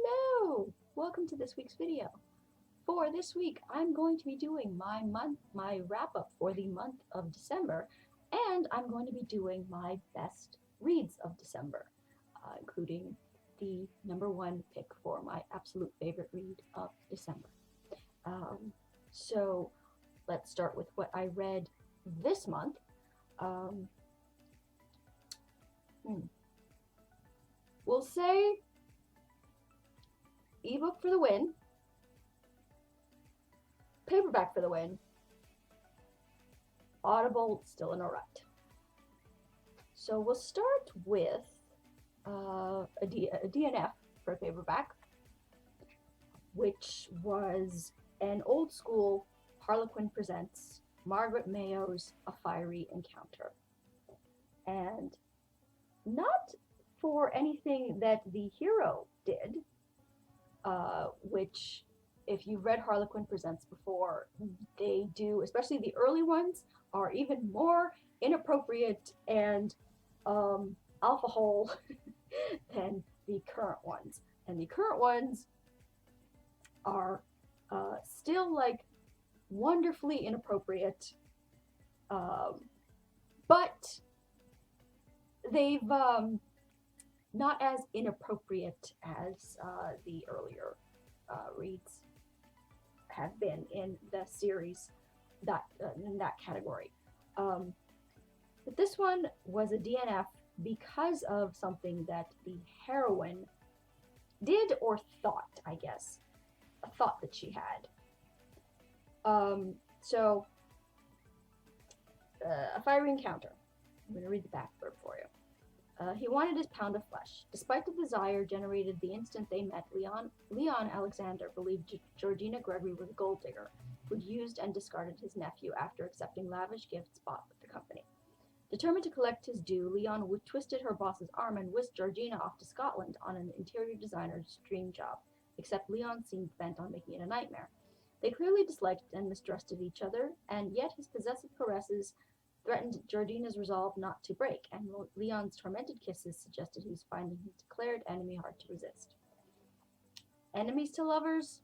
Hello! Welcome to this week's video. For this week, I'm going to be doing my wrap-up for the month of December, and I'm going to be doing my best reads of December, including the #1 pick for my absolute favorite read of December. So let's start with what I read this month. We'll say ebook for the win, paperback for the win, Audible still in a rut. So we'll start with a DNF for paperback, which was an old school Harlequin Presents Margaret Mayo's A Fiery Encounter. And not for anything that the hero did, which, if you've read Harlequin Presents before, they do, especially the early ones, are even more inappropriate and alpha hole than the current ones. And the current ones are still like wonderfully inappropriate, but they've not as inappropriate as the earlier reads have been in the series in that category. But this one was a DNF because of something that the heroine did or thought, I guess, a thought that she had. So, A Fiery Encounter. I'm going to read the back blurb for you. He wanted his pound of flesh. Despite the desire generated the instant they met, Leon Alexander believed Georgina Gregory was a gold digger who'd used and discarded his nephew after accepting lavish gifts bought with the company. Determined to collect his due, Leon twisted her boss's arm and whisked Georgina off to Scotland on an interior designer's dream job, except Leon seemed bent on making it a nightmare. They clearly disliked and mistrusted each other, and yet his possessive caresses threatened Georgina's resolve not to break, and Leon's tormented kisses suggested he was finding his declared enemy hard to resist. Enemies to lovers?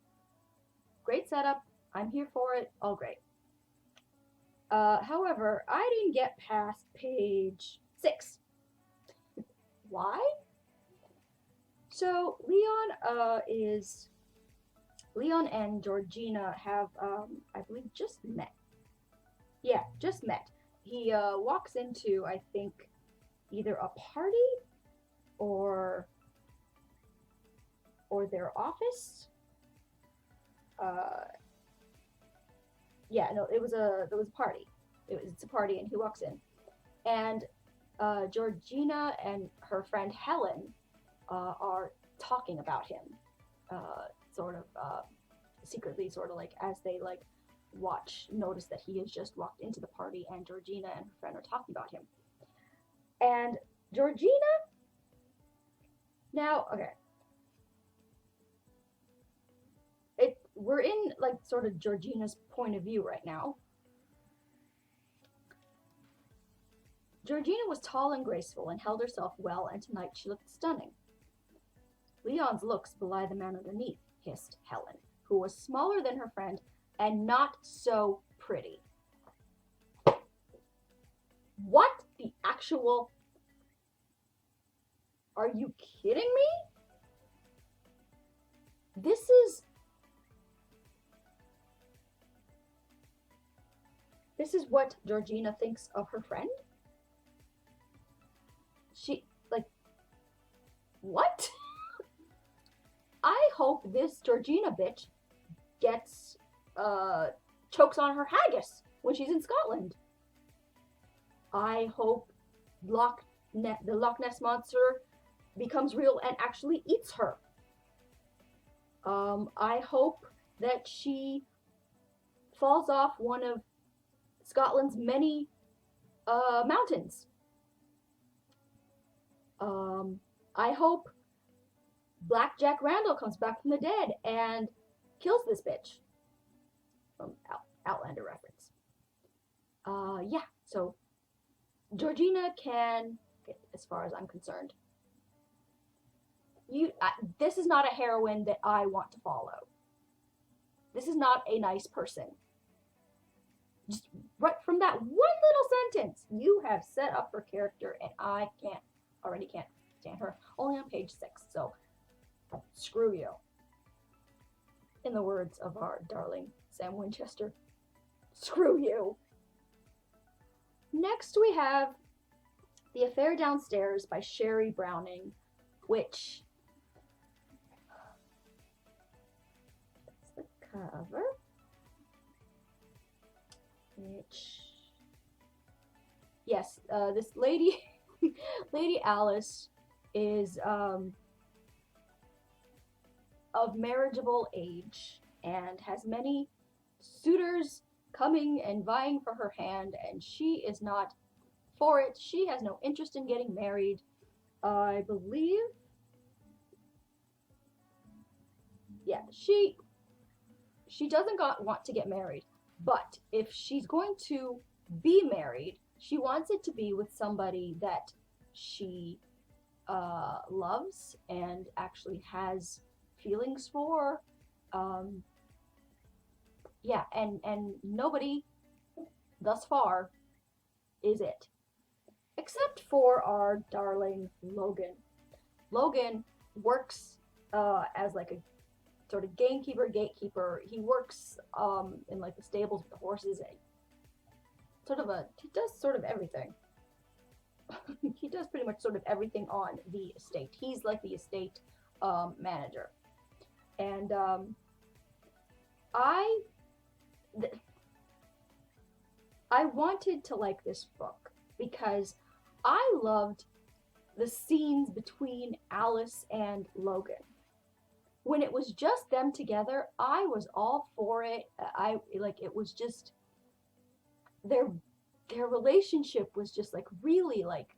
Great setup. I'm here for it. All great. However, I didn't get past page 6. Why? So Leon and Georgina have, I believe, just met. Yeah, just met. He walks into, I think, either a party or their office. It was a party. It's a party, and he walks in, and Georgina and her friend Helen are talking about him, secretly, sort of like as they like notice that he has just walked into the party, and Georgina and her friend are talking about him. And Georgina, now, okay, we're in like sort of Georgina's point of view right now. Georgina was tall and graceful and held herself well, and tonight she looked stunning. Leon's looks belie the man underneath, hissed Helen, who was smaller than her friend and not so pretty. What the actual? Are you kidding me? This is what Georgina thinks of her friend? She, like, what? I hope this Georgina bitch gets, chokes on her haggis when she's in Scotland. I hope the Loch Ness Monster becomes real and actually eats her. I hope that she falls off one of Scotland's many mountains. I hope Black Jack Randall comes back from the dead and kills this bitch. From Outlander reference. Yeah, so Georgina can, as far as I'm concerned, This is not a heroine that I want to follow. This is not a nice person. Just right from that one little sentence, you have set up her character, and I already can't stand her. Only on page 6, so screw you. In the words of our darling Sam Winchester, screw you. Next we have The Affair Downstairs by Sherry Browning, which, that's the cover, which, yes, this lady, Lady Alice, is of marriageable age and has many suitors coming and vying for her hand, and she is not for it. She has no interest in getting married. I believe, yeah, she doesn't want to get married, but if she's going to be married, she wants it to be with somebody that she loves and actually has feelings for. Yeah, and nobody thus far is it, except for our darling Logan. Logan works as like a sort of gatekeeper. He works in like the stables with the horses. And he does sort of everything. He does pretty much sort of everything on the estate. He's like the estate manager. And I wanted to like this book because I loved the scenes between Alice and Logan. When it was just them together, I was all for it. It was just their relationship was just like really like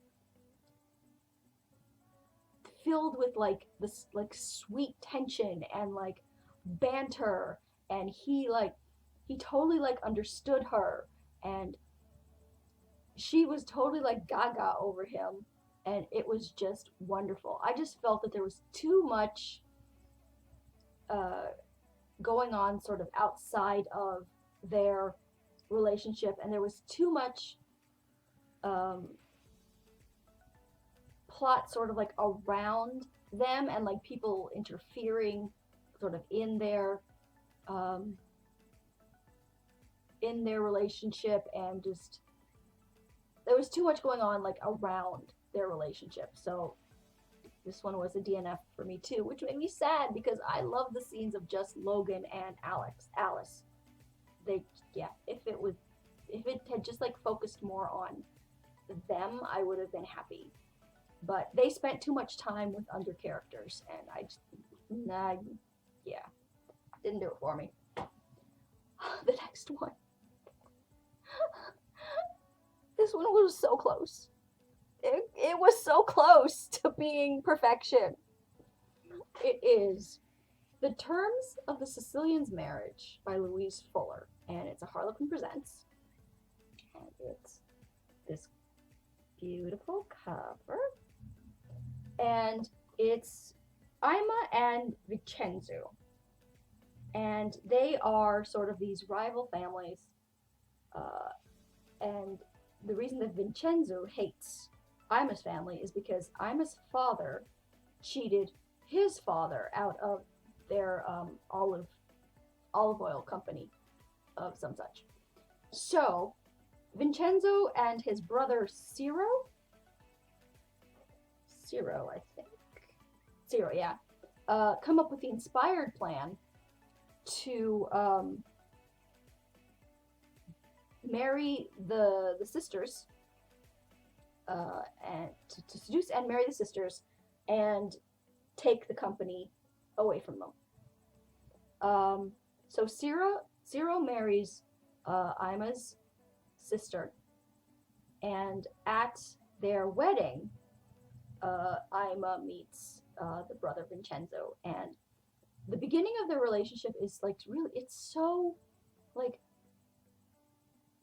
filled with like this like sweet tension and like banter, and he totally like understood her, and she was totally like gaga over him, and it was just wonderful. I just felt that there was too much going on sort of outside of their relationship, and there was too much plot sort of like around them, and like people interfering sort of in their relationship, and just there was too much going on like around their relationship. So this one was a DNF for me too, which made me sad because I love the scenes of just Logan and Alice. If it had just like focused more on them, I would have been happy. But they spent too much time with other characters, and I just, didn't do it for me. The next one. This one was so close. It was so close to being perfection. It is The Terms of the Sicilian's Marriage by Louise Fuller, and it's a Harlequin Presents. And it's this beautiful cover. And it's Ima and Vincenzo. And they are sort of these rival families. And the reason that Vincenzo hates Ima's family is because Ima's father cheated his father out of their olive oil company of some such. So Vincenzo and his brother Ciro, I think. Ciro, yeah. Come up with the inspired plan to marry the sisters, and to seduce and marry the sisters, and take the company away from them. So Ciro marries Ima's sister, and at their wedding, Ima meets the brother Vincenzo, and the beginning of their relationship is like really, it's so like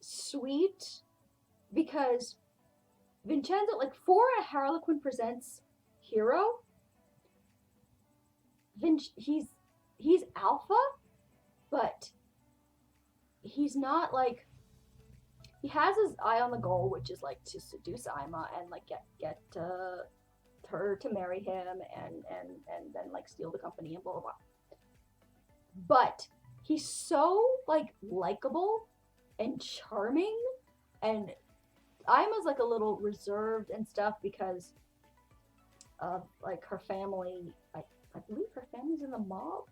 sweet, because Vincenzo, like, for a Harlequin Presents hero, he's alpha, but he's not like, he has his eye on the goal, which is like to seduce Ima and like get her to marry him and then like steal the company and blah blah blah. But he's so like likable and charming, and Ima's like a little reserved and stuff because of like her family. I believe her family's in the mob.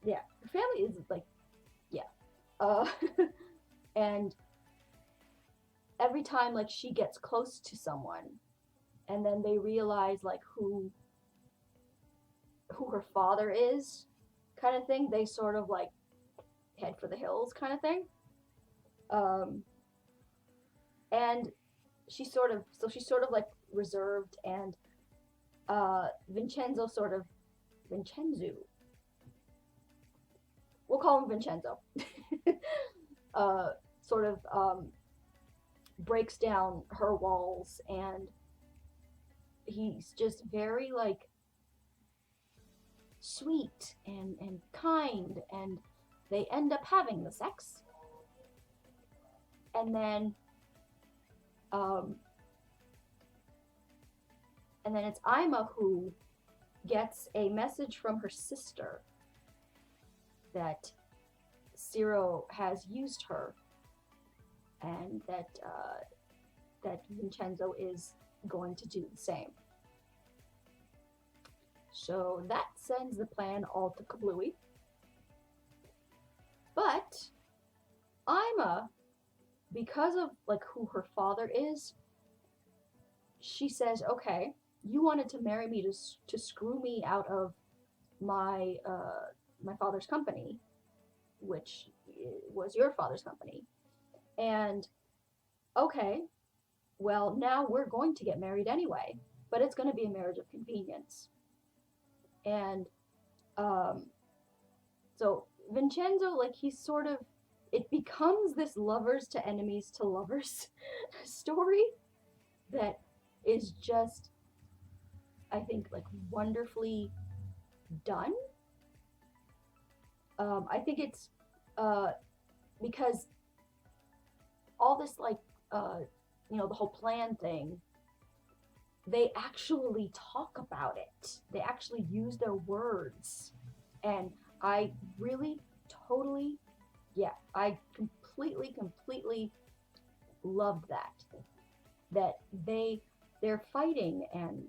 Yeah, her family is like, yeah. Uh, and every time like she gets close to someone, and then they realize like who her father is, kind of thing, they sort of like head for the hills, kind of thing. Um, and she's sort of like reserved, and Vincenzo we'll call him Vincenzo, sort of breaks down her walls, and he's just very like sweet and kind, and they end up having the sex, and then it's Ima who gets a message from her sister that Ciro has used her, and that Vincenzo is going to do the same. So that sends the plan all to kablooey. But Ima, because of like who her father is, she says, okay, you wanted to marry me to screw me out of my my father's company, which was your father's company. And okay, well, now we're going to get married anyway, but it's going to be a marriage of convenience. And so Vincenzo, like, he's sort of, it becomes this lovers to enemies to lovers story that is just, I think, like, wonderfully done. I think it's because all this, like, the whole plan thing, they actually talk about it. They actually use their words. And I really, totally, I completely loved that. That they're fighting and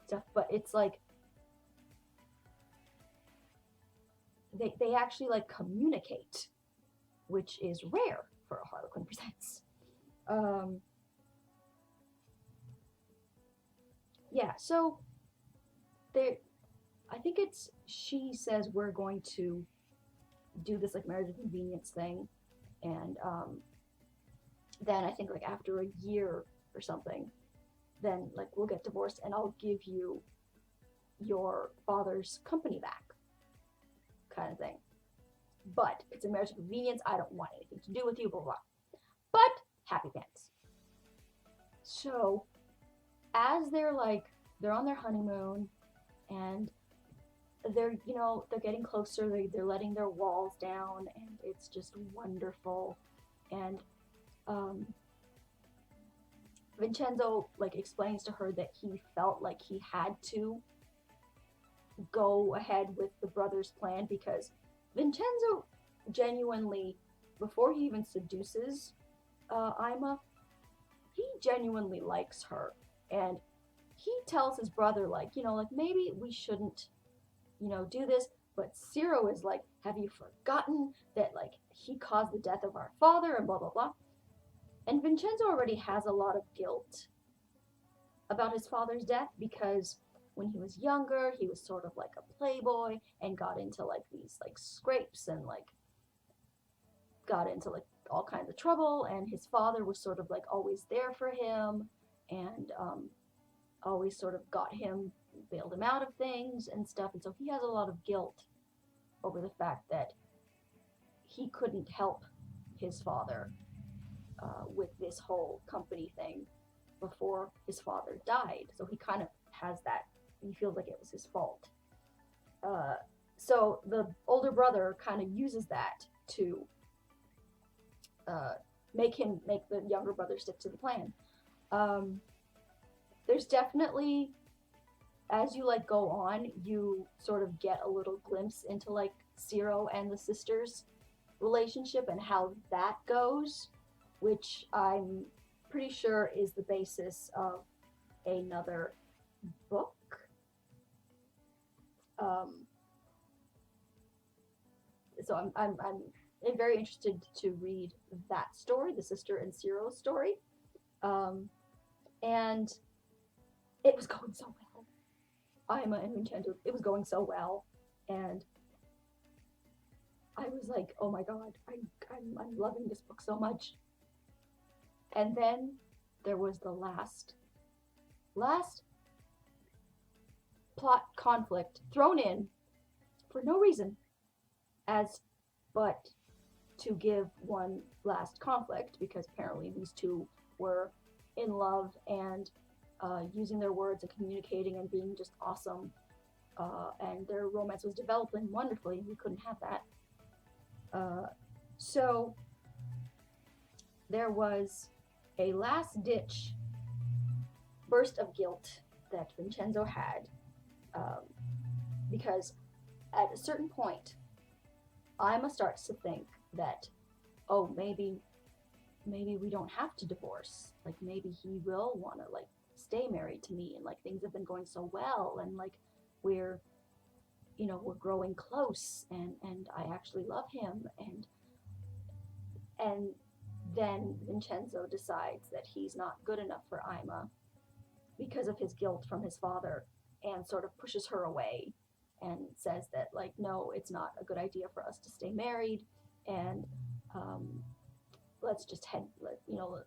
stuff, but it's like, they actually like communicate, which is rare for a Harlequin Presents. So I think she says we're going to do this like marriage of convenience thing, and then I think like after a year or something, then like we'll get divorced and I'll give you your father's company back, kind of thing. But it's a marriage of convenience. I don't want anything to do with you, blah blah. But happy pants. So as they're on their honeymoon, and they're getting closer, they're letting their walls down, and it's just wonderful. And Vincenzo like explains to her that he felt like he had to go ahead with the brothers' plan because Vincenzo genuinely, before he even seduces Ima, he genuinely likes her, and he tells his brother like maybe we shouldn't do this, but Ciro is like, have you forgotten that like he caused the death of our father and blah blah blah. And Vincenzo already has a lot of guilt about his father's death because when he was younger, he was sort of like a playboy and got into like these like scrapes and like got into like all kinds of trouble, and his father was sort of like always there for him and always sort of got him, bailed him out of things and stuff. And so he has a lot of guilt over the fact that he couldn't help his father with this whole company thing. before his father died. So he kind of has that, he feels like it was his fault. So the older brother kind of uses that to make the younger brother stick to the plan. There's definitely, as you like go on, you sort of get a little glimpse into like Ciro and the sisters' relationship and how that goes, which I'm pretty sure is the basis of another book. So I'm very interested to read that story, the sister and Ciro story. And it was going so well. Ima and Vincenzo, it was going so well, and I was like, oh my god, I'm loving this book so much. And then there was the last plot conflict thrown in for no reason, as but to give one last conflict, because apparently these two were in love and using their words and communicating and being just awesome, and their romance was developing wonderfully. We couldn't have that. So there was a last-ditch burst of guilt that Vincenzo had, because at a certain point, Ima starts to think that, oh, maybe we don't have to divorce. Like, maybe he will want to, like, stay married to me, and, like, things have been going so well, and, like, we're growing close, and I actually love him, and then Vincenzo decides that he's not good enough for Ima because of his guilt from his father, and sort of pushes her away and says that, like, no, it's not a good idea for us to stay married, and let's just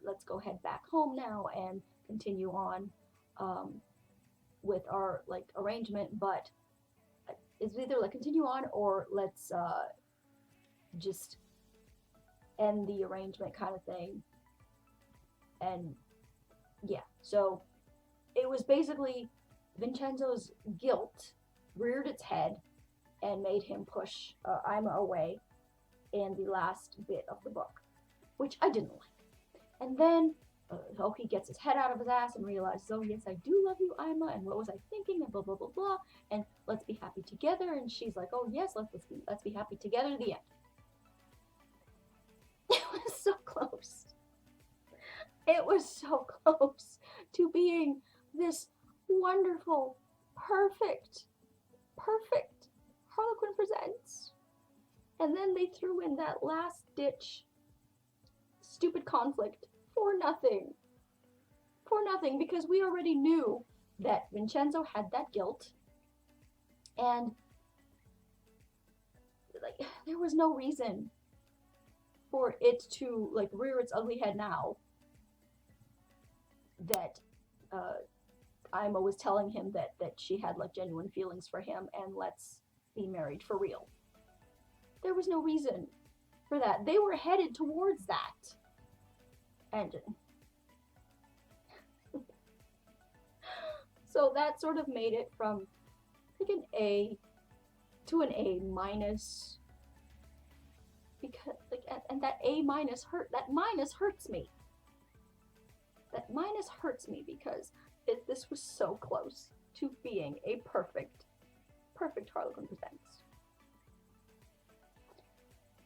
let's go head back home now and continue on with our, like, arrangement, but it's either like continue on or let's just end the arrangement kind of thing. And yeah, so it was basically Vincenzo's guilt reared its head and made him push Ima away in the last bit of the book, which I didn't like. And then he gets his head out of his ass and realizes, oh yes, I do love you, Ima, and what was I thinking, and blah blah blah blah, and let's be happy together. And she's like, oh yes, let's be happy together. The end. It was so close. It was so close to being this wonderful, perfect Harlequin Presents. And then they threw in that last ditch stupid conflict for nothing. For nothing, because we already knew that Vincenzo had that guilt, and like there was no reason for it to like rear its ugly head now that Ima was telling him that she had like genuine feelings for him and let's be married for real. There was no reason for that. They were headed towards that. And so that sort of made it from like an A to an A minus, because like, and that A minus minus hurts me. That minus hurts me because this was so close to being a perfect Harlequin Presents.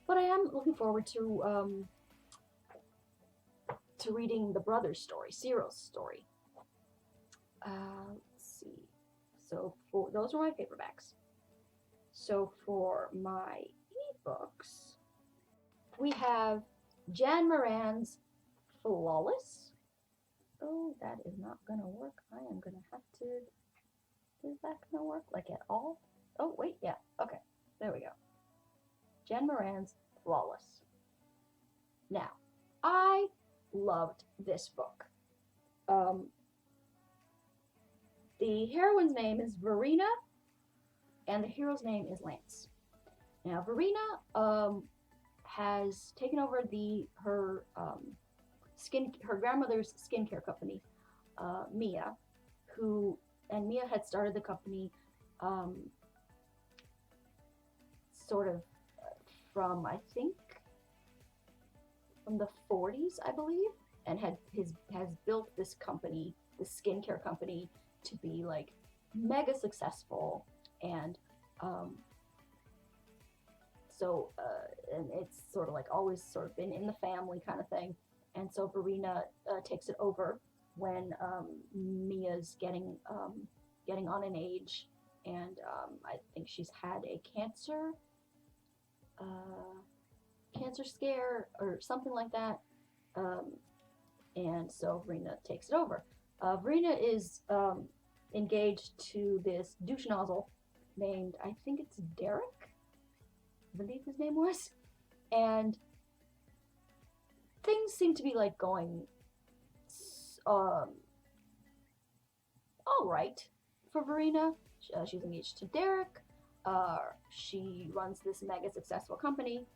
But I am looking forward to reading the brother's story, Ciro's story. Let's see. So for those are my paperbacks. So for my ebooks, we have Jan Moran's Flawless. Oh, that is not gonna work. I am gonna have to. Is that gonna work like at all? Oh wait, yeah. Okay, there we go. Jan Moran's Flawless. Now, I loved this book. The heroine's name is Verena, and the hero's name is Lance. Now, Verena has taken over her grandmother's skincare company, Mia, Mia had started the company um, sort of from, I think, from the 40s, I believe, and has built this company, this skincare company, to be like mega successful, and um, and it's sort of like always sort of been in the family kind of thing, and so Verena takes it over when Mia's getting on in age, and I think she's had a cancer scare or something like that, um, and so Verena takes it over. Verena is engaged to this douche nozzle named, I think it's Derek, I believe his name was, and things seem to be like going all right for Verena. She's engaged to Derek. She runs this mega successful company,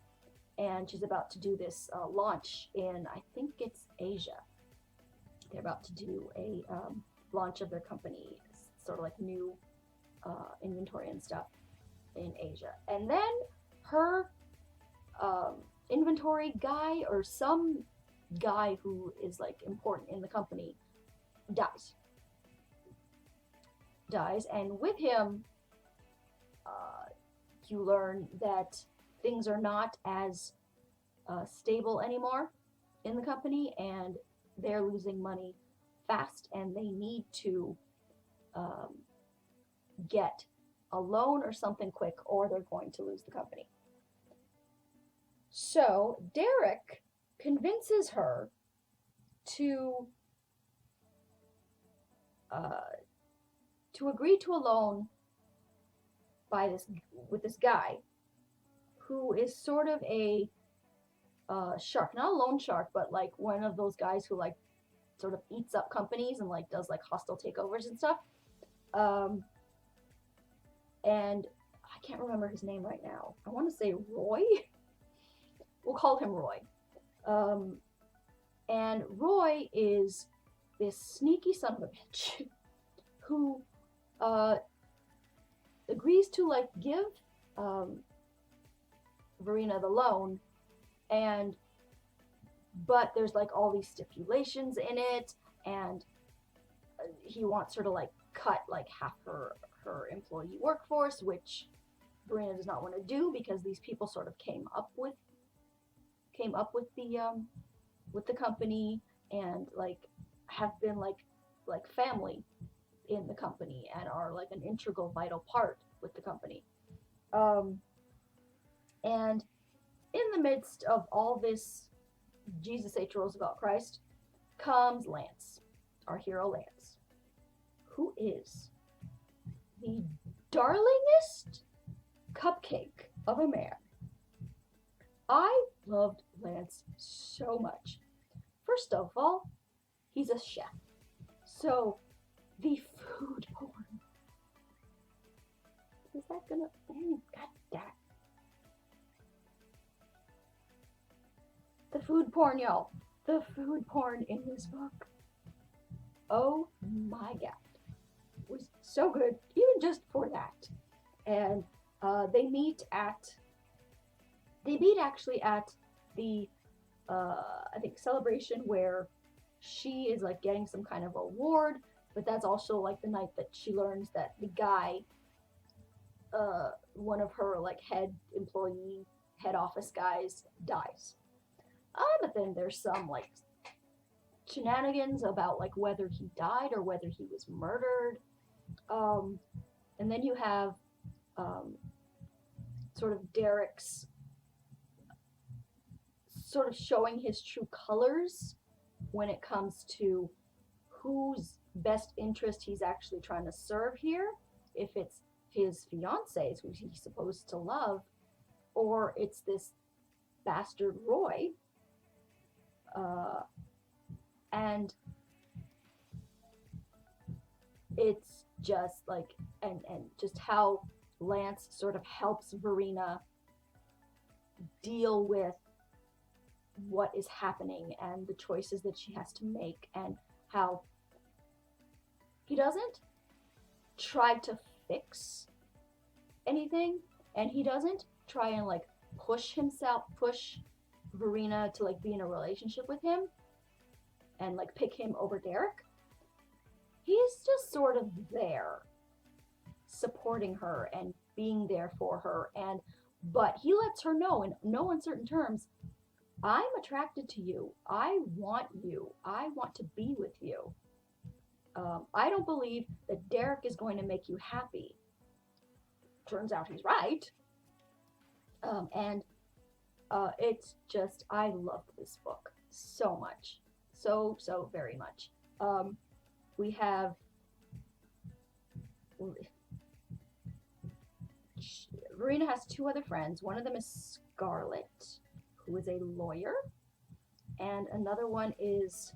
and she's about to do this launch in, I think it's Asia. They're about to do a launch of their company, sort of like new inventory and stuff in Asia. And then her inventory guy, or some guy who is like important in the company, dies, and with him you learn that things are not as stable anymore in the company, and they're losing money fast, and they need to get a loan or something quick, or they're going to lose the company. So Derek convinces her to agree to a loan with this guy who is sort of a shark, not a loan shark, but like one of those guys who like sort of eats up companies and like does like hostile takeovers and stuff. And I can't remember his name right now. I want to say Roy. We'll call him Roy. And Roy is this sneaky son of a bitch who agrees to like give Verena the loan, but there's like all these stipulations in it, and he wants her to like cut like half her employee workforce, which Verena does not want to do, because these people sort of came up with the company, and like have been like family in the company, and are like an integral, vital part with the company. And in the midst of all this Jesus H. Roosevelt Christ comes Lance, our hero Lance, who is the darlingest cupcake of a man. I loved Lance so much. First of all, he's a chef, so the food porn. Is that gonna? God damn it. The food porn, y'all. The food porn in this book. Oh my god. Was so good, even just for that. And they meet actually at the I think celebration where she is like getting some kind of award, but that's also like the night that she learns that the guy, one of her like head office guys, dies. But then there's some like shenanigans about like whether he died or whether he was murdered. And then you have sort of Derek's sort of showing his true colors when it comes to whose best interest he's actually trying to serve here. If it's his fiancée, who he's supposed to love, or it's this bastard Roy. And it's just like, and just how Lance sort of helps Verena deal with what is happening and the choices that she has to make, and how he doesn't try to fix anything, and he doesn't try and like push Verena to like be in a relationship with him and like pick him over Derek. He's just sort of there, supporting her and being there for her, but he lets her know in no uncertain terms, I'm attracted to you. I want you. I want to be with you. I don't believe that Derek is going to make you happy. Turns out he's right. And it's just, I loved this book so much. So very much. We have Verena has two other friends. One of them is Scarlett, who is a lawyer, and another one is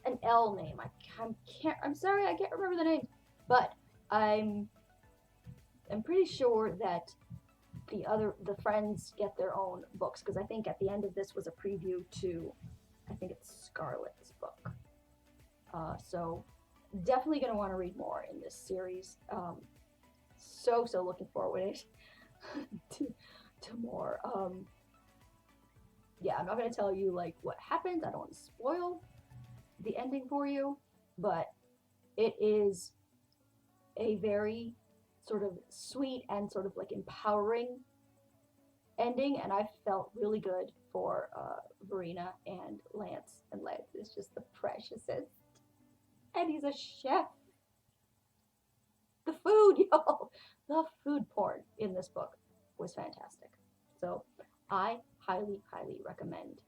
an L name. I'm sorry, I can't remember the name, but I'm pretty sure that the friends get their own books, because I think at the end of this was a preview to, I think it's Scarlett's book. So definitely going to want to read more in this series. So looking forward to more. Yeah, I'm not going to tell you like what happens. I don't want to spoil the ending for you, but it is a very sort of sweet and sort of like empowering ending, and I felt really good for Verena and Lance. And Lance is just the preciousest, and he's a chef. The food, y'all, the food porn in this book was fantastic. So I highly recommend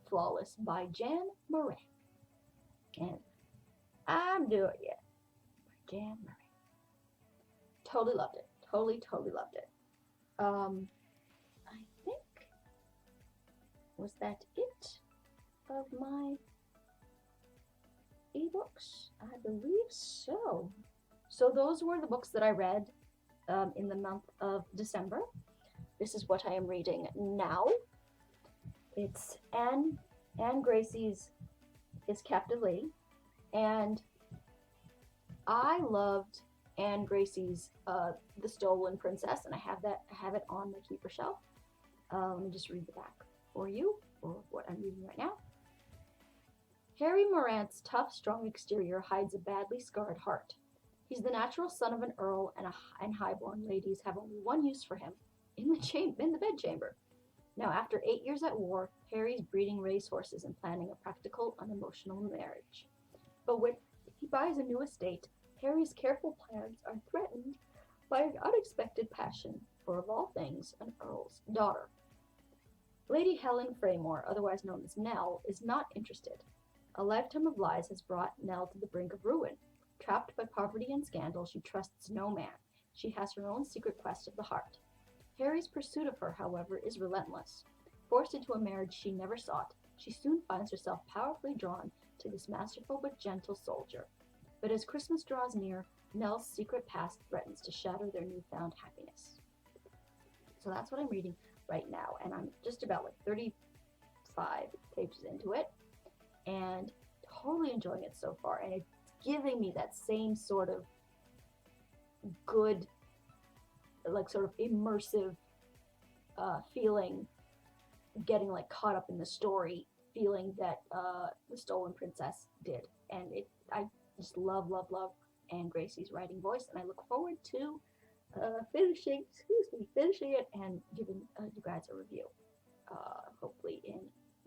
Flawless by Jan Moran. And I'm doing it by Jan Moran. Totally loved it. Totally loved it. I think, was that it of my ebooks? I believe so. So those were the books that I read in the month of December. This is what I am reading now. It's Anne Gracie's His Captive Lady, and I loved Anne Gracie's The Stolen Princess, and I have it on my keeper shelf. Let me just read the back for you, for what I'm reading right now. Harry Morant's tough, strong exterior hides a badly scarred heart. He's the natural son of an earl, and highborn ladies have only one use for him, in the bedchamber. Now, after 8 years at war, Harry's breeding racehorses and planning a practical, unemotional marriage. But when he buys a new estate, Harry's careful plans are threatened by an unexpected passion for, of all things, an earl's daughter. Lady Helen Fraymore, otherwise known as Nell, is not interested. A lifetime of lies has brought Nell to the brink of ruin. Trapped by poverty and scandal, she trusts no man. She has her own secret quest of the heart. Harry's pursuit of her, however, is relentless. Forced into a marriage she never sought, she soon finds herself powerfully drawn to this masterful but gentle soldier. But as Christmas draws near, Nell's secret past threatens to shatter their newfound happiness. So that's what I'm reading right now, and I'm just about like 35 pages into it, and totally enjoying it so far, and it's giving me that same sort of good, like sort of immersive feeling, getting like caught up in the story feeling that The Stolen Princess did. And I just love Anne Gracie's writing voice, and I look forward to finishing it and giving you guys a review, hopefully in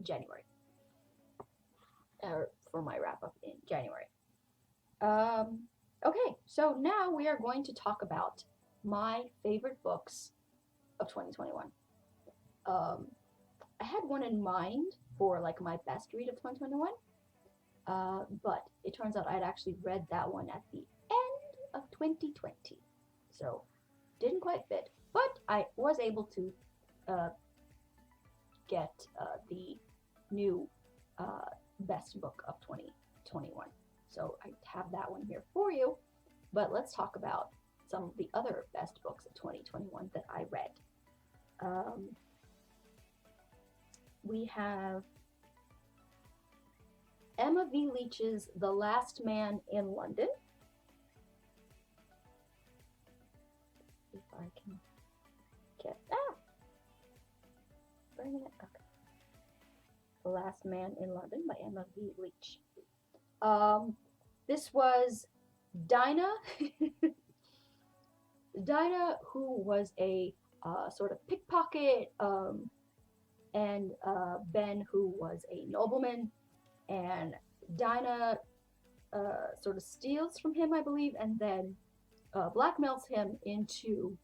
January, or for my wrap up in January. Okay, so now we are going to talk about my favorite books of 2021. I had one in mind for like my best read of 2021, but it turns out I'd actually read that one at the end of 2020, so didn't quite fit, but I was able to get the new best book of 2021. So I have that one here for you, but let's talk about some of the other best books of 2021 that I read. We have Emma V. Leach's The Last Man in London. If I can get bring it. Okay. The Last Man in London by Emma V. Leach. This was Dinah. Dinah, who was a sort of pickpocket, and Ben, who was a nobleman, and Dinah sort of steals from him, I believe, and then blackmails him into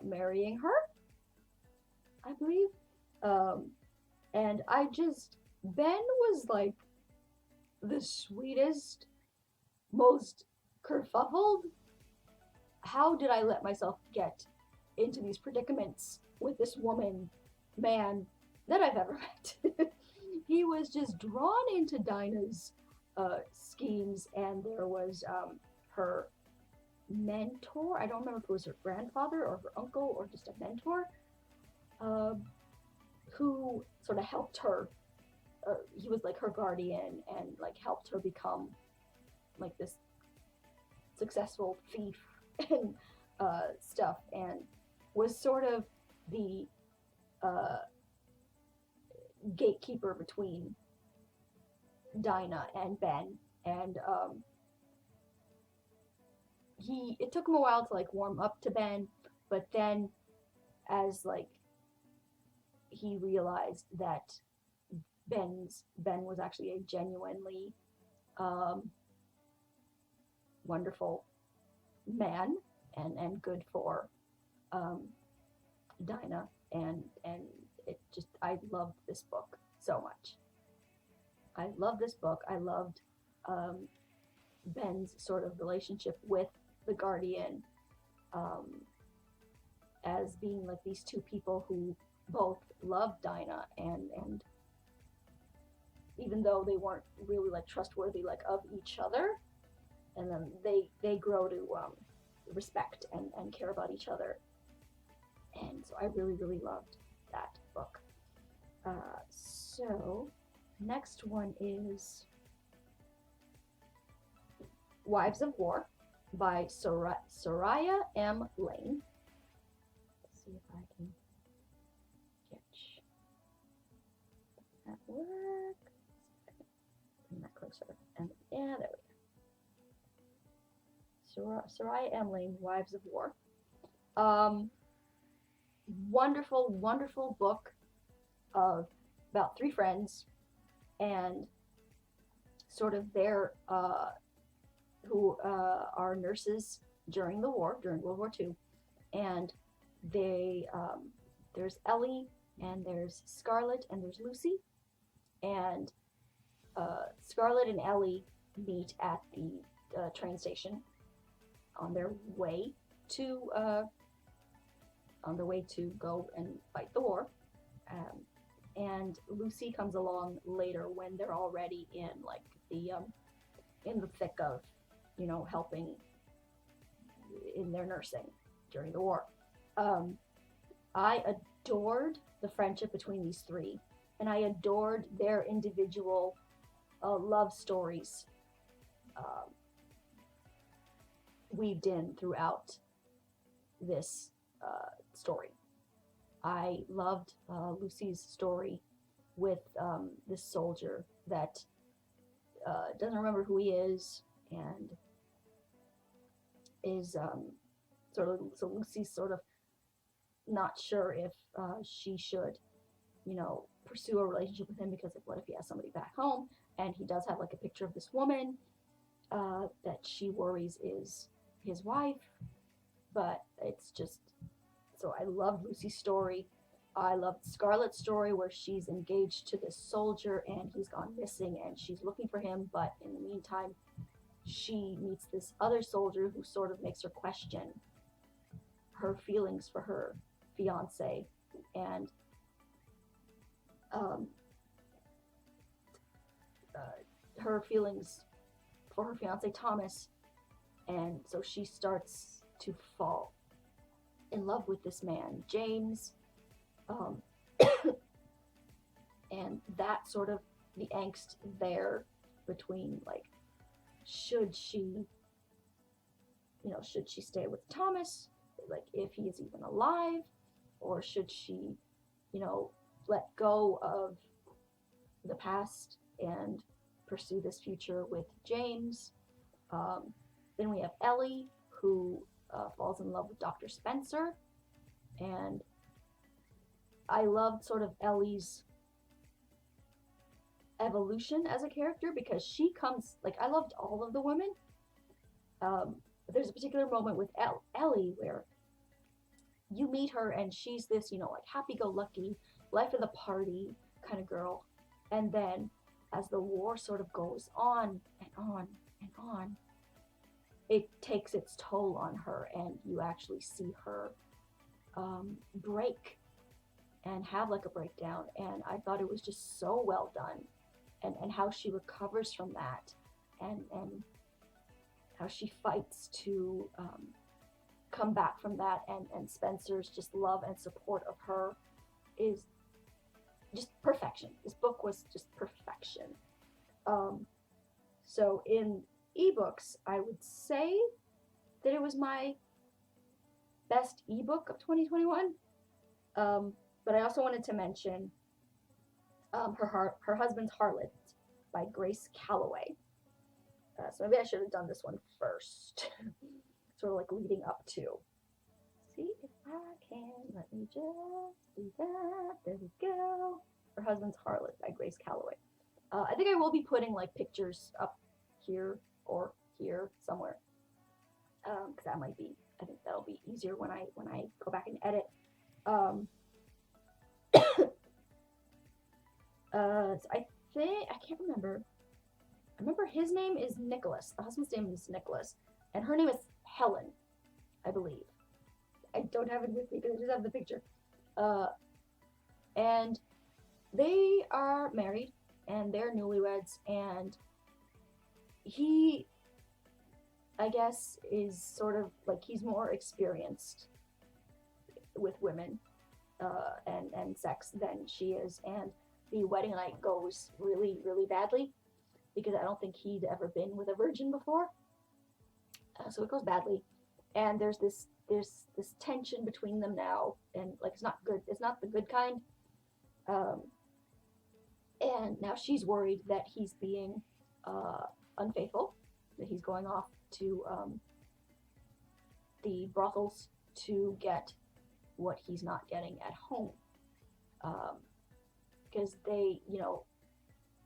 marrying her, I believe. And Ben was like the sweetest, most kerfuffled. How did I let myself get into these predicaments with this man that I've ever met? He was just drawn into Dinah's schemes, and there was her mentor. I don't remember if it was her grandfather or her uncle or just a mentor, who sort of helped her. He was like her guardian and like helped her become like this successful thief and stuff, and was sort of the gatekeeper between Dinah and Ben. And it took him a while to like warm up to Ben, but then as like he realized that Ben was actually a genuinely wonderful man and good for Dinah, and it just, I loved this book so much. I loved this book. I loved Ben's sort of relationship with the Guardian, as being like these two people who both loved Dinah, and even though they weren't really like trustworthy like of each other, and then they grow to respect and care about each other. And so I really, really loved that book. So next one is Wives of War by Soraya M. Lane. Let's see if I can catch that work. Bring that closer. And yeah, there we go. Soraya M. Lane, Wives of War. Wonderful, wonderful book of about three friends and sort of their who are nurses during the war, during World War II, and they there's Ellie, and there's Scarlett, and there's Lucy, and Scarlett and Ellie meet at the train station on their way to go and fight the war, and Lucy comes along later when they're already in like the in the thick of, you know, helping in their nursing during the war. I adored the friendship between these three, and I adored their individual love stories weaved in throughout this story. I loved Lucy's story with this soldier that doesn't remember who he is, and is so Lucy's sort of not sure if she should, you know, pursue a relationship with him, because of what if he has somebody back home, and he does have like a picture of this woman that she worries is his wife, but it's just, so I love Lucy's story. I loved Scarlett's story, where she's engaged to this soldier and he's gone missing and she's looking for him, but in the meantime she meets this other soldier who sort of makes her question her feelings for her fiance, and her feelings for her fiance Thomas, and so she starts to fall in love with this man James, and that sort of the angst there between, like, should she stay with Thomas, like, if he is even alive, or should she, let go of the past and pursue this future with James. Then we have Ellie, who falls in love with Dr. Spencer, and I loved sort of Ellie's evolution as a character, because she comes, like, I loved all of the women. There's a particular moment with Ellie where you meet her and she's this, like, happy-go-lucky, life of the party kind of girl. And then as the war sort of goes on and on and on, it takes its toll on her, and you actually see her break and have, like, a breakdown. And I thought it was just so well done, and how she recovers from that, and how she fights to come back from that, and Spencer's just love and support of her is just perfection. This book was just perfection. So in ebooks, I would say that it was my best ebook of 2021. But I also wanted to mention Her Husband's Harlot by Grace Calloway. So maybe I should have done this one first. Sort of like leading up to. See if I can. Let me just do that. There we go. Her Husband's Harlot by Grace Calloway. I think I will be putting, like, pictures up here or here somewhere. Because that might be, I think that'll be easier when I go back and edit. So I can't remember. I remember his name is Nicholas. The husband's name is Nicholas. And her name is Helen, I believe. I don't have it with me because I just have the picture. And they are married, and they're newlyweds, and he, I guess, is sort of like, he's more experienced with women and sex than she is, and the wedding night goes really, really badly, because I don't think he'd ever been with a virgin before. So it goes badly, and there's this tension between them now, and, like, it's not good. It's not the good kind. And now she's worried that he's being unfaithful, that he's going off to the brothels to get what he's not getting at home. Because they,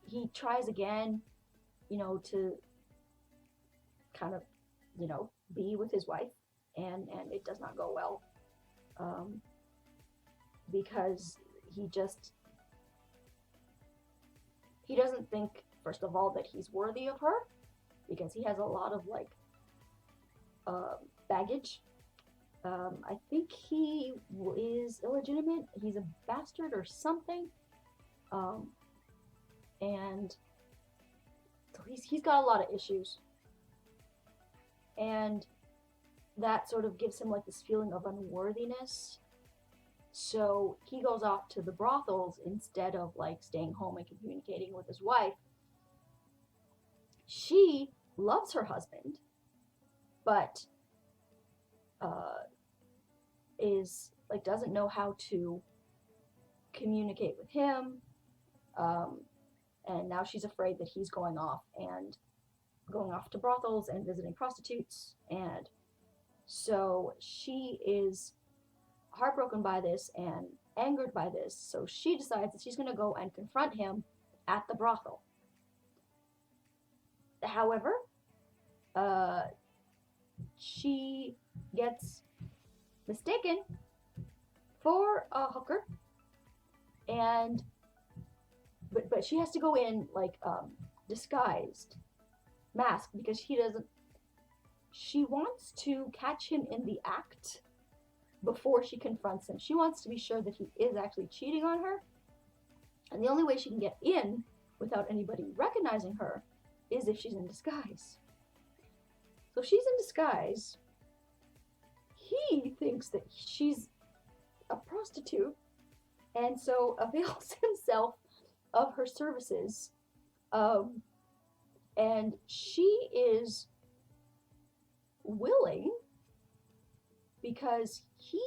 he tries again, to kind of, be with his wife, and it does not go well, because he doesn't think, first of all, that he's worthy of her, because he has a lot of, like, baggage. I think he is illegitimate. He's a bastard or something, and so he's got a lot of issues. And that sort of gives him, like, this feeling of unworthiness. So he goes off to the brothels instead of, like, staying home and communicating with his wife. She loves her husband, but is, like, doesn't know how to communicate with him. And now she's afraid that he's going off to brothels and visiting prostitutes, and so she is heartbroken by this and angered by this, so she decides that she's going to go and confront him at the brothel. However, she gets mistaken for a hooker, and but she has to go in, like, disguised, masked, because she wants to catch him in the act before she confronts him. She wants to be sure that he is actually cheating on her, and the only way she can get in without anybody recognizing her is if she's in disguise. So she's in disguise. He thinks that she's a prostitute, and so avails himself of her services Um, and she is willing because he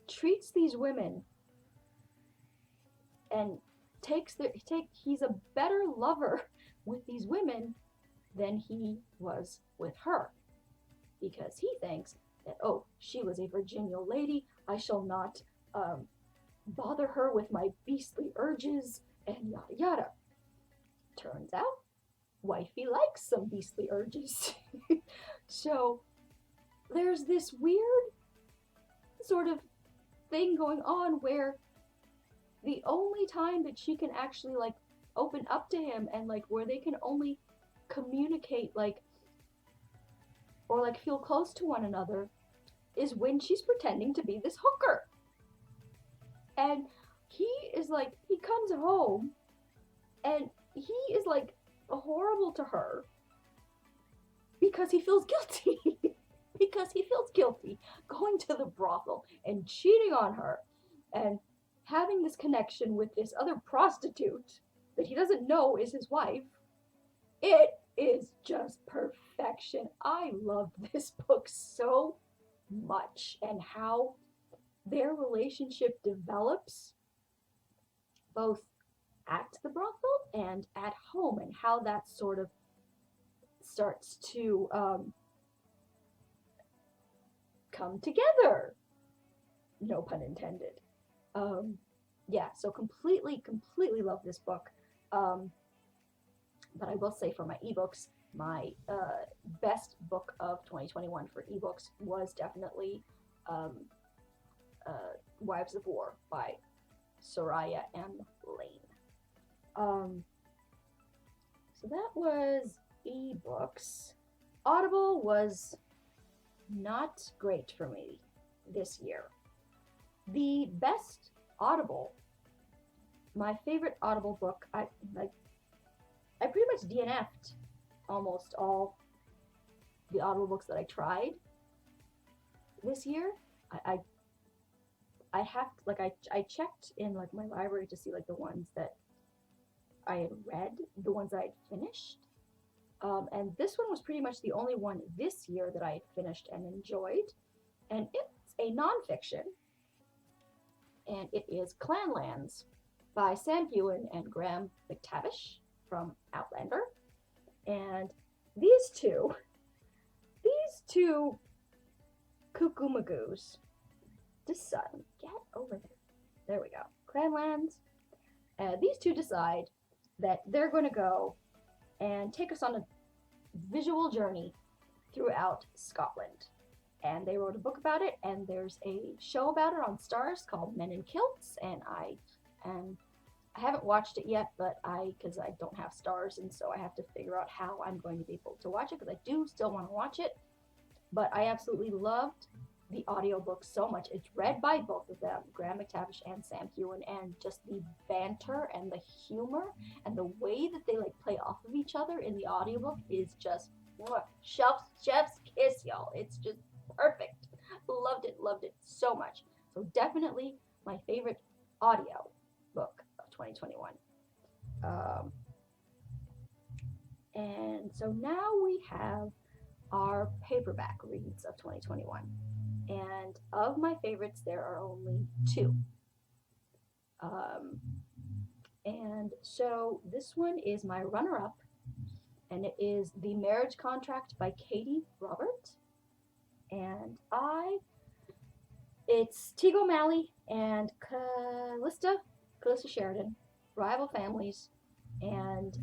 treats these women and he's a better lover with these women than he was with her, because he thinks that, oh, she was a Virginia lady, I shall not bother her with my beastly urges, and yada yada. Turns out wifey likes some beastly urges. So there's this weird sort of thing going on where the only time that she can actually like open up to him, and like where they can only communicate like or like feel close to one another, is when she's pretending to be this hooker. And he is like, he comes home and he is like horrible to her because he feels guilty. Because he feels guilty going to the brothel and cheating on her and having this connection with this other prostitute that he doesn't know is his wife. It is just perfection. I love this book so much, and how their relationship develops both at the brothel and at home, and how that sort of starts to come together. No pun intended. Yeah, so completely love this book. But I will say, for my ebooks, my best book of 2021 for ebooks was definitely Wives of War by Soraya M. Lane. So that was ebooks. Audible was not great for me this year. The best Audible, my favorite Audible book, I pretty much DNF'd almost all the Audible books that I tried this year. I have like I checked in like my library to see like the ones that I had read, the ones that I'd finished. And this one was pretty much the only one this year that I had finished and enjoyed. And it's a nonfiction. And it is Clanlands by Sam Heughan and Graham McTavish from Outlander. And these two cuckoo-magoos decide, get over there. There we go. Clanlands. These two decide that they're going to go and take us on a visual journey throughout Scotland. And they wrote a book about it, and there's a show about it on Starz called Men in Kilts, and I haven't watched it yet, but because I don't have Starz, and so I have to figure out how I'm going to be able to watch it, because I do still want to watch it. But I absolutely loved the audiobook so much. It's read by both of them, Graham McTavish and Sam Heughan, and just the banter and the humor and the way that they like play off of each other in the audiobook is just chef's kiss, y'all. It's just perfect. Loved it so much. So definitely my favorite audio book of 2021. And so now we have our paperback reads of 2021. And of my favorites, there are only two. And so this one is my runner-up, and it is The Marriage Contract by Katie Robert. And it's Teague O'Malley and Callista Sheridan, rival families, and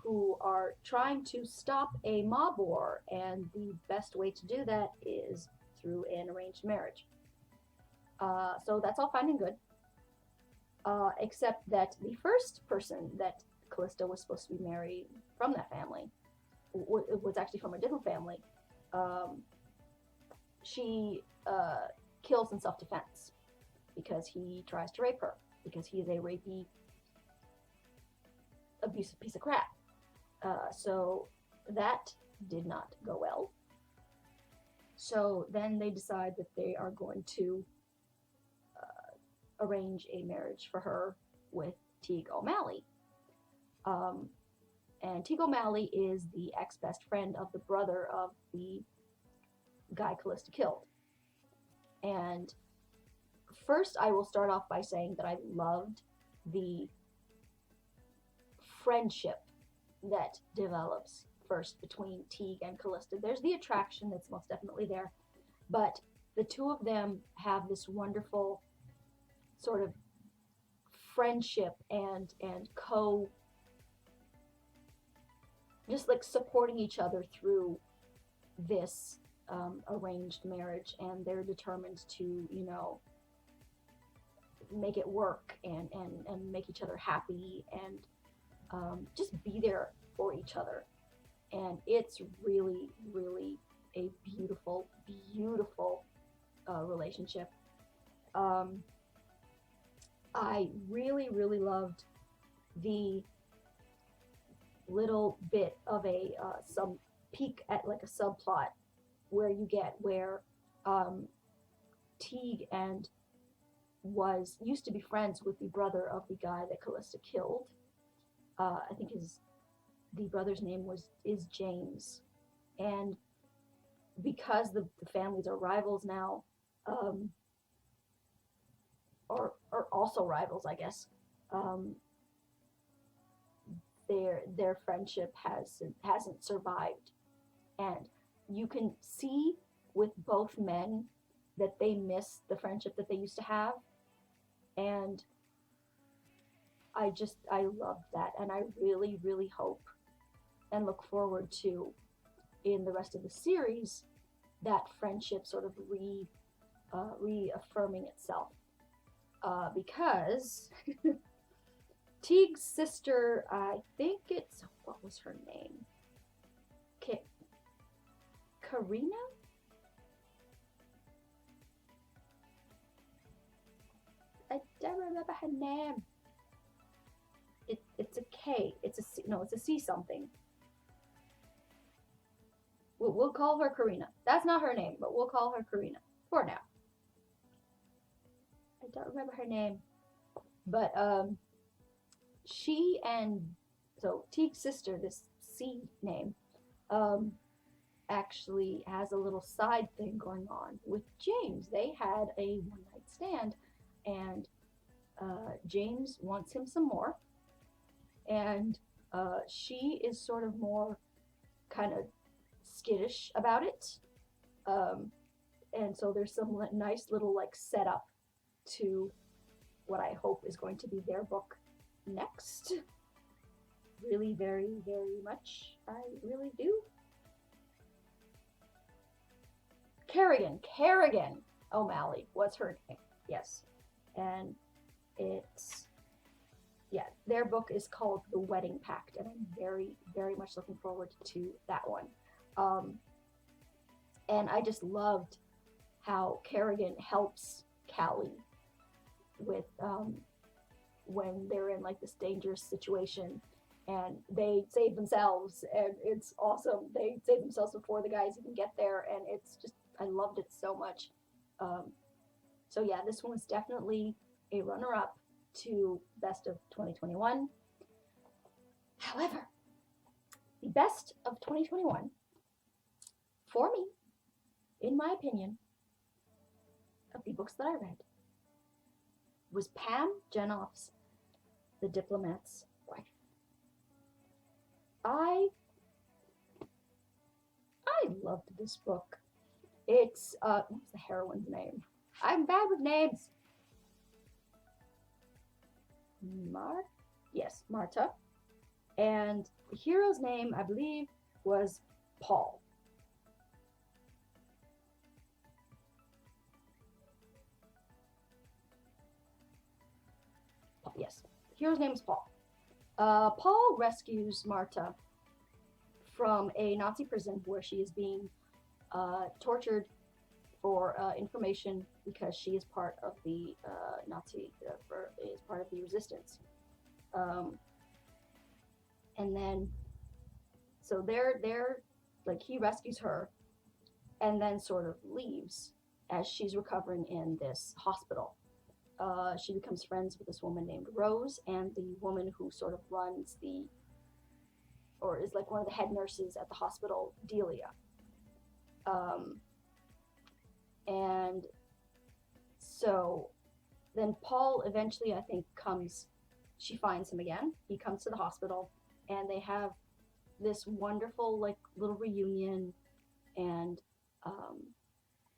who are trying to stop a mob war, and the best way to do that is through an arranged marriage. So that's all fine and good, except that the first person that Callista was supposed to be married from that family was actually from a different family. She kills in self-defense because he tries to rape her, because he is a rapey, abusive piece of crap. So that did not go well. So then they decide that they are going to arrange a marriage for her with Teague O'Malley. Um, and Teague O'Malley is the ex-best friend of the brother of the guy Callista killed. And first, I will start off by saying that I loved the friendship that develops first between Teague and Callista. There's the attraction that's most definitely there, but the two of them have this wonderful sort of friendship and just like supporting each other through this arranged marriage, and they're determined to, make it work and make each other happy and just be there for each other. And it's really, really a beautiful, beautiful relationship. Um, I really, really loved the little bit of a some peek at like a subplot where you get where um, Teague and used to be friends with the brother of the guy that Callista killed. I think the brother's name is James, and because the families are rivals now, um, or also rivals, I guess. Um, their friendship hasn't survived, and you can see with both men that they miss the friendship that they used to have, and I love that, and I really, really hope and look forward to in the rest of the series that friendship sort of reaffirming itself, because Teague's sister, I think what was her name? Karina? I don't remember her name. It's a K. It's a C something. We'll call her Karina. That's not her name, but we'll call her Karina for now. I don't remember her name, but she and so Teague's sister, this C name, actually has a little side thing going on with James. They had a one night stand, and James wants him some more, and she is sort of more kind of skittish about it. And so there's some nice little like setup to what I hope is going to be their book next. Really, very, very much. I really do. Kerrigan O'Malley was her name. Yes. And their book is called The Wedding Pact, and I'm very, very much looking forward to that one. And I just loved how Kerrigan helps Callie with when they're in like this dangerous situation, and they save themselves, and it's awesome. They save themselves before the guys even get there, and it's just, I loved it so much. So yeah, this one was definitely a runner-up to best of 2021. However, the best of 2021 for me, in my opinion, of the books that I read, was Pam Jenoff's The Diplomat's Wife. I loved this book. It's what's the heroine's name? I'm bad with names. Marta. And the hero's name, I believe, was Paul. Yes, the hero's name is Paul. Paul rescues Marta from a Nazi prison where she is being tortured for information because she is part of the is part of the resistance. And then, so they're like, he rescues her and then sort of leaves as she's recovering in this hospital. she becomes friends with this woman named Rose, and the woman who sort of runs or is like one of the head nurses at the hospital, Delia. And so then Paul eventually, I think, she finds him again. He comes to the hospital, and they have this wonderful, like, little reunion, and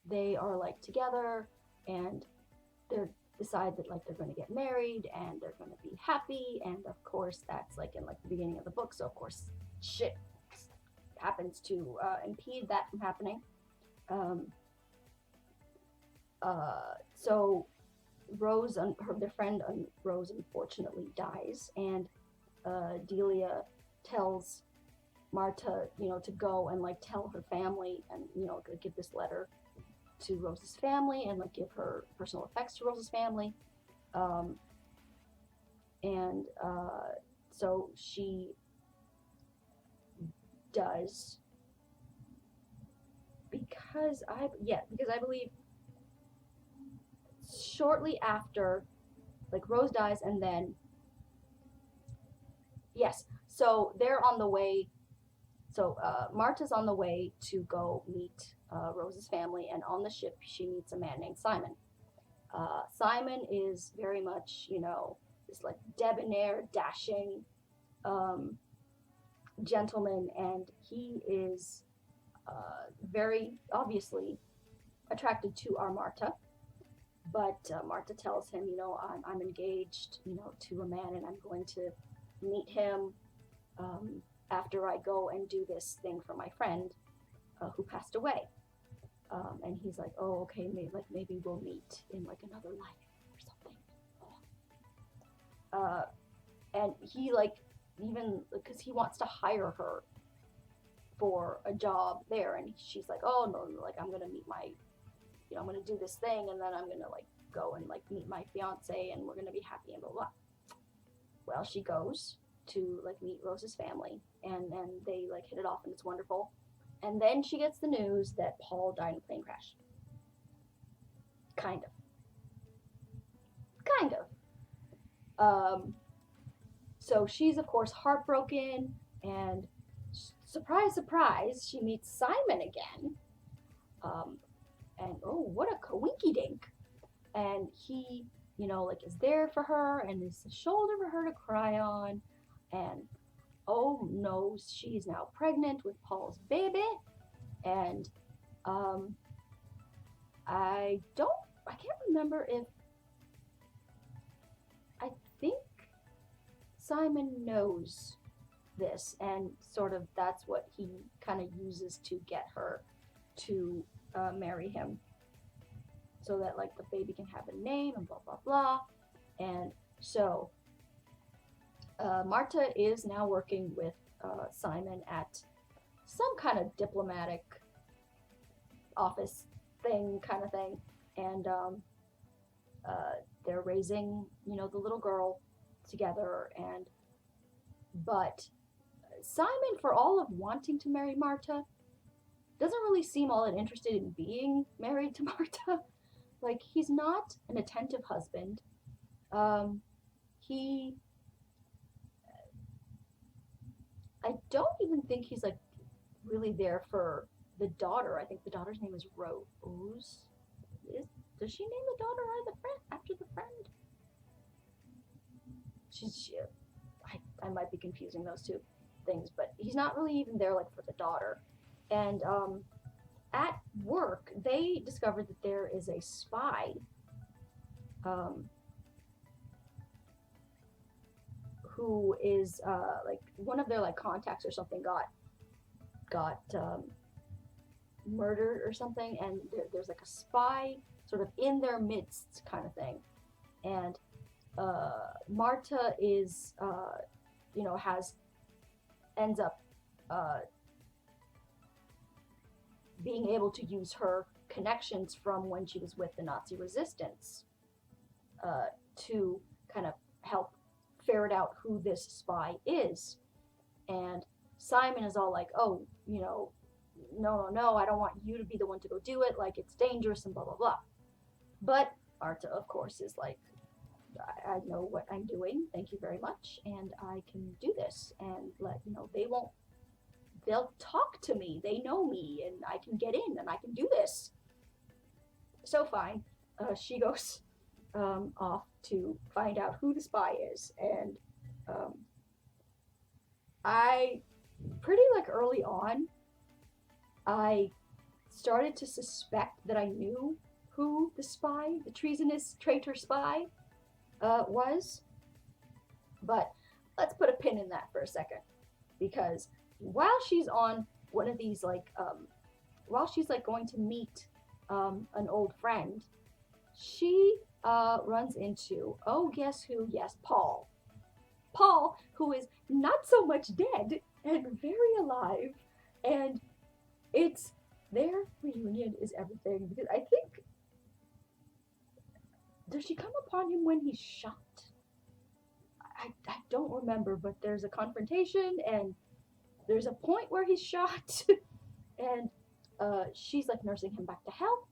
they are, like, together, and they decide that, like, they're going to get married, and they're going to be happy, and of course, that's, like, in, like, the beginning of the book, so of course, shit happens to impede that from happening. So Rose, their friend Rose, unfortunately dies, and Delia tells Marta, to go and like tell her family, and give this letter to Rose's family, and like give her personal effects to Rose's family, and so she does, because I believe shortly after, like, Rose dies, and then yes, so they're on the way. So Marta's on the way to go meet Rose's family, and on the ship she meets a man named Simon. Simon is very much, this like debonair, dashing gentleman, and he is very obviously attracted to our Marta. But Marta tells him, I'm engaged, to a man, and I'm going to meet him after I go and do this thing for my friend who passed away. And he's like, oh, okay, maybe we'll meet in like another life or something. And he like, even because he wants to hire her for a job there, and she's like, oh no, like I'm gonna meet my, I'm gonna do this thing, and then I'm gonna like go and like meet my fiance, and we're gonna be happy and blah blah. Well, she goes to like meet Rose's family, and they like hit it off, and it's wonderful. And then she gets the news that Paul died in a plane crash. Kind of. So she's of course heartbroken, and surprise, surprise, she meets Simon again. And oh, what a coinky dink! And he, like is there for her, and is a shoulder for her to cry on, and oh no, she's now pregnant with Paul's baby, and I can't remember if, I think Simon knows this, and sort of that's what he kind of uses to get her to marry him, so that like the baby can have a name and blah blah blah. And so Marta is now working with Simon at some kind of diplomatic office thing, kind of thing, and they're raising, the little girl together. But Simon, for all of wanting to marry Marta, doesn't really seem all that interested in being married to Marta. Like, he's not an attentive husband. I don't even think he's like really there for the daughter. I think the daughter's name is Rose. Does she name the daughter after the friend? I might be confusing those two things, but he's not really even there like for the daughter. And at work, they discovered that there is a spy who is like one of their like contacts or something got murdered or something, and there's like a spy sort of in their midst kind of thing. And Marta is ends up being able to use her connections from when she was with the Nazi resistance to kind of help ferret out who this spy is. And Simon is all like, oh, no, I don't want you to be the one to go do it, like it's dangerous and blah blah blah. But Marta, of course, is like, I know what I'm doing. Thank you very much, and I can do this. And they'll talk to me. They know me, and I can get in, and I can do this. So fine. She goes off to find out who the spy is, and um, I pretty like early on, I started to suspect that I knew who the spy, the treasonous traitor spy, was. But let's put a pin in that for a second, because while she's on one of these while she's like going to meet an old friend, she runs into, oh, guess who? Yes, Paul. Paul, who is not so much dead and very alive, and it's their reunion is everything, because I think, does she come upon him when he's shot? I don't remember, but there's a confrontation and there's a point where he's shot, and she's like nursing him back to health,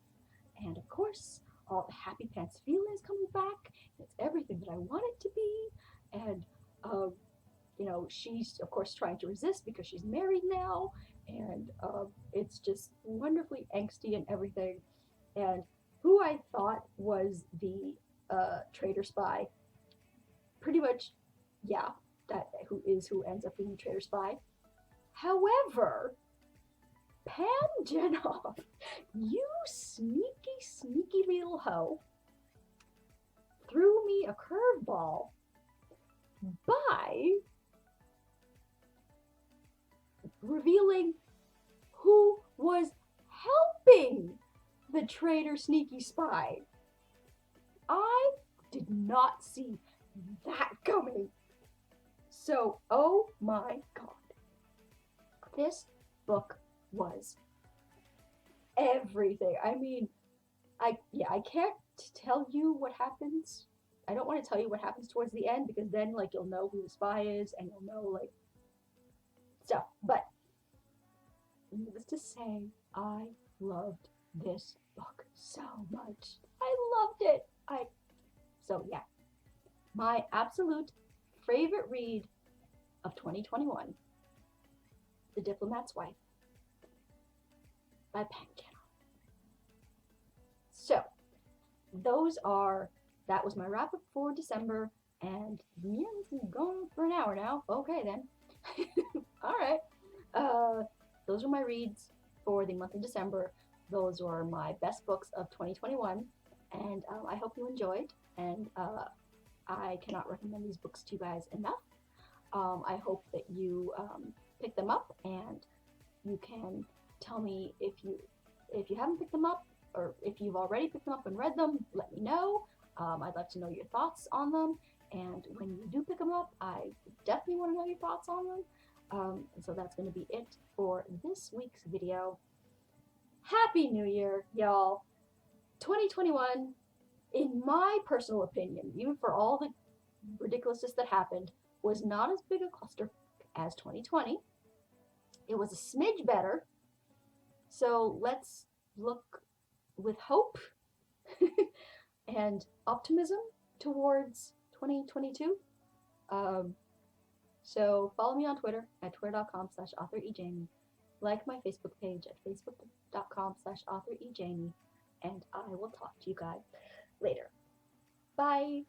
and of course all the happy pants feelings coming back. It's everything that I want it to be, and she's of course trying to resist because she's married now, and it's just wonderfully angsty and everything. And who I thought was the traitor spy, pretty much, yeah, who ends up being the traitor spy. However, Pam Jenoff, you sneaky little hoe, threw me a curveball by revealing who was helping the traitor sneaky spy. I did not see that coming. So, oh my god. This book was everything. I mean, I can't tell you what happens. I don't want to tell you what happens towards the end, because then you'll know who the spy is and you'll know stuff. But needless to say, I loved this book so much. I loved it. So yeah, my absolute favorite read of 2021, The Diplomat's Wife by Pam Jenoff. So that was my wrap up for December, and yeah, this is going for an hour now. Okay then. All right. Those are my reads for the month of December. Those were my best books of 2021, and I hope you enjoyed. And I cannot recommend these books to you guys enough. I hope that you pick them up, and you can tell me if you haven't picked them up, or if you've already picked them up and read them. Let me know. I'd like to know your thoughts on them, and when you do pick them up, I definitely want to know your thoughts on them. And so that's going to be it for this week's video. Happy New Year, y'all. 2021, in my personal opinion, even for all the ridiculousness that happened, was not as big a cluster as 2020. It was a smidge better. So let's look with hope and optimism towards 2022. So follow me on Twitter at twitter.com/authorejamie. Like my Facebook page at facebook.com/authorejamie. And I will talk to you guys later. Bye.